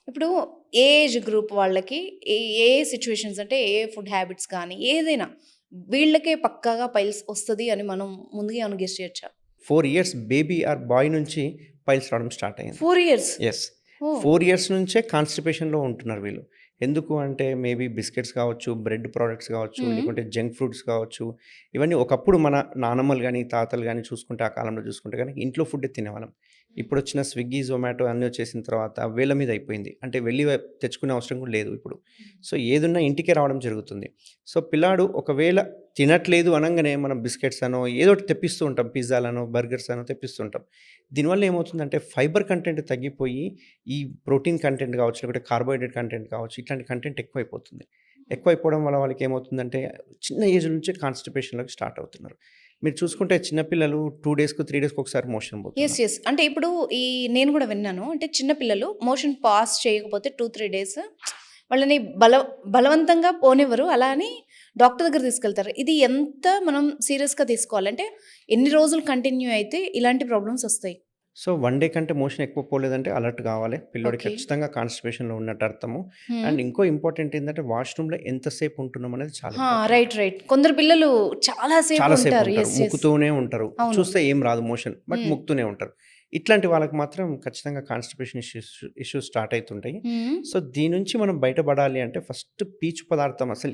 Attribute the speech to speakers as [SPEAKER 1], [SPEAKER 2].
[SPEAKER 1] ఇప్పుడు ఏ age group వాళ్ళకి ఏ ఏ situations అంటే ఏ ఫుడ్ హ్యాబిట్స్ కానీ ఏదైనా వీళ్ళకే పక్కాగా పైల్స్ వస్తది అని మనం ముందుగా ఏమైనా గెస్ చేయొచ్చా?
[SPEAKER 2] 4 ఇయర్స్ బేబీ ఆర్ బాయ్ నుంచి పైల్స్ రావడం స్టార్ట్ అయింది.
[SPEAKER 1] 4 ఇయర్స్.
[SPEAKER 2] యెస్.
[SPEAKER 1] ఓహ్!
[SPEAKER 2] 4 ఇయర్స్ నుంచే కాన్‌స్టిపేషన్‌లో ఉంటున్నారు వీళ్ళు. ఎందుకు అంటే మేబీ బిస్కెట్స్ కావచ్చు, బ్రెడ్ ప్రొడక్ట్స్ కావచ్చు,
[SPEAKER 1] హ్మ్.
[SPEAKER 2] లేకుంటే జంక్ ఫుడ్స్ కావచ్చు. ఇవన్నీ ఒకప్పుడు మన నానమ్మలు గాని, తాతలు గాని చూసుకుంటే ఆ కాలంలో చూసుకుంటే గనక ఇంట్లో ఫుడ్డే తినేవాళ్ళం. ఇప్పుడొచ్చిన స్విగ్గీ, జొమాటో అన్నీ వచ్చేసిన తర్వాత వేళ్ళ మీద అయిపోయింది. అంటే వెళ్లి తెచ్చుకునే అవసరం కూడా లేదు ఇప్పుడు. సో ఏదున్నా ఇంటికే రావడం జరుగుతుంది. సో పిల్లాడు ఒకవేళ తినట్లేదు అనంగానే మనం బిస్కెట్స్ అనో ఏదో ఒకటి తెప్పిస్తూ ఉంటాం. పిజ్జాలనో, బర్గర్స్ అనో తెప్పిస్తూ ఉంటాం. దీనివల్ల ఏమవుతుందంటే ఫైబర్ కంటెంట్ తగ్గిపోయి ఈ ప్రోటీన్ కంటెంట్ కావచ్చు, లేకపోతే కార్బోహైడ్రేట్ కంటెంట్ కావచ్చు, ఇట్లాంటి కంటెంట్ ఎక్కువైపోతుంది. ఎక్కువైపోవడం వల్ల వాళ్ళకి ఏమవుతుందంటే చిన్న ఏజ్ నుంచే కాన్‌స్టిపేషన్‌లోకి స్టార్ట్ అవుతున్నారు. మీరు చూసుకుంటే చిన్న పిల్లలు 2 డేస్‌కు, 3 డేస్‌కి ఒకసారి మోషన్
[SPEAKER 1] యెస్.
[SPEAKER 2] పోతున్నారు.
[SPEAKER 1] యెస్. అంటే ఇప్పుడు ఈ నేను గూడా విన్నాను. అంటే చిన్న పిల్లలు మోషన్ పాస్ చేయకపోతే 2, 3 డేస్ వాళ్ళని బలవంతంగా పోనివ్వరు. అలా అని డాక్టర్ దగ్గరికి తీసుకెళ్తారు. ఇది ఎంత మనం సీరియస్‌గా తీసుకోవాలి? అంటే ఎన్ని రోజులు కంటిన్యూ అయితే ఇలాంటి ప్రాబ్లమ్స్ ఒస్తాయి?
[SPEAKER 2] సో, 1 డే కంటే మోషన్ ఎక్కువ పోలేదంటే అలర్ట్ కావాలి. పిల్లోడికి
[SPEAKER 1] ఓకే.
[SPEAKER 2] ఖచ్చితంగా కాన్‌స్టిపేషన్‌లో ఉన్నట్టు అర్థము.
[SPEAKER 1] హ్మ్.
[SPEAKER 2] అండ్ ఇంకో ఇంపార్టెంట్ ఏందంటే వాష్‌రూమ్‌లో ఎంతసేపు ఉంటున్నాం అనేది చాలా
[SPEAKER 1] ఆ!
[SPEAKER 2] ఇంపార్టెంట్.
[SPEAKER 1] రైట్. రైట్. కొందరు పిల్లలు చాలా సేపు
[SPEAKER 2] చాలా
[SPEAKER 1] ఉంటారు.
[SPEAKER 2] సేపుంటారు.
[SPEAKER 1] యెస్. యెస్.
[SPEAKER 2] ముక్కుతూనే ఉంటారు.
[SPEAKER 1] అవును.
[SPEAKER 2] చూస్తే ఏం రాదు మోషన్. బట్
[SPEAKER 1] హ్మ్.
[SPEAKER 2] ముక్కుతూనే ఉంటారు. ఇట్లాంటి వాళ్ళకి మాత్రం ఖచ్చితంగా కాన్‌స్టిపేషన్ ఇష్యూస్ స్టార్ట్ అయితుంటాయి.
[SPEAKER 1] హ్మ్.
[SPEAKER 2] సో, దీని నుంచి మనం బయటపడాలి అంటే ఫస్ట్ పీచు పదార్థం అసలు